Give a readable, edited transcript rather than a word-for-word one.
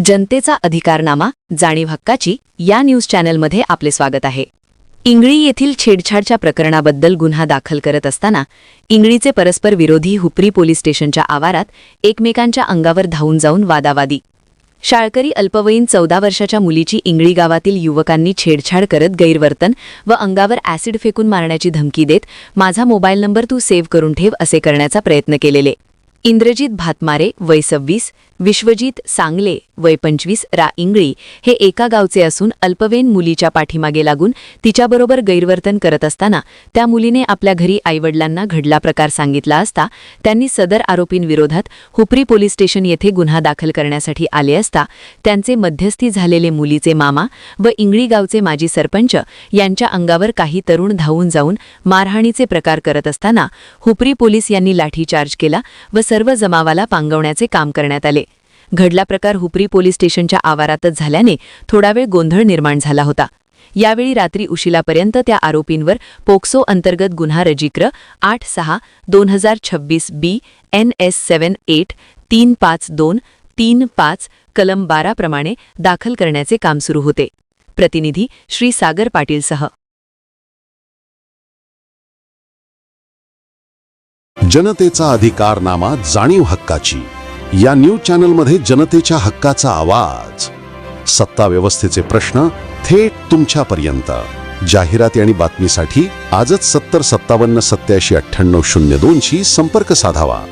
जनतेचा अधिकारनामा जाणीव हक्काची या न्यूज चॅनलमध्ये आपले स्वागत आहे. इंगळी येथील छेडछाडच्या प्रकरणाबद्दल गुन्हा दाखल करत असताना इंगळीचे परस्पर विरोधी हुपरी पोलीस स्टेशनच्या आवारात एकमेकांच्या अंगावर धावून जाऊन वादावादी. शाळकरी अल्पवयीन 14 वर्षाच्या मुलीची इंगळी गावातील युवकांनी छेडछाड करत गैरवर्तन व अंगावर ॲसिड फेकून मारण्याची धमकी देत माझा मोबाईल नंबर तू सेव्ह करून ठेव असे करण्याचा प्रयत्न केलेले. इंद्रजित भातमारे वय 26, विश्वजित सांगले वय 25 रा इंगळी हे एका गावचे असून अल्पवयीन मुलीच्या पाठीमागे लागून तिच्याबरोबर गैरवर्तन करत असताना त्या मुलीने आपल्या घरी आईवडिलांना घडला प्रकार सांगितला असता त्यांनी सदर आरोपींविरोधात हुपरी पोलीस स्टेशन येथे गुन्हा दाखल करण्यासाठी आले असता त्यांचे मध्यस्थी झालेले मुलीचे मामा व इंगळी गावचे माजी सरपंच यांच्या अंगावर काही तरुण धावून जाऊन मारहाणीचे प्रकार करत असताना हुपरी पोलीस यांनी लाठीचार्ज केला व सर्व जमावाला पांगवण्याचे काम करण्यात आले. घडला प्रकार हुपरी पोलीस स्टेशनच्या आवारातच झाल्याने थोडा वेळ गोंधळ निर्माण झाला होता. यावेळी रात्री उशिरापर्यंत त्या आरोपींवर पोक्सो अंतर्गत गुन्हा रजिक्र 8/6/2026 BNS 783523 कलम 12 प्रमाणे दाखल करण्याचे काम सुरू होते. प्रतिनिधी श्री सागर पाटीलसह. जनतेचा अधिकारनामा जाणीव हक्काची या न्यूज चॅनलमध्ये जनतेच्या हक्काचा आवाज. सत्ता व्यवस्थेचे प्रश्न थेट तुमच्यापर्यंत. जाहिराती आणि बातमीसाठी आजच 7057 87 98 02 शी संपर्क साधावा.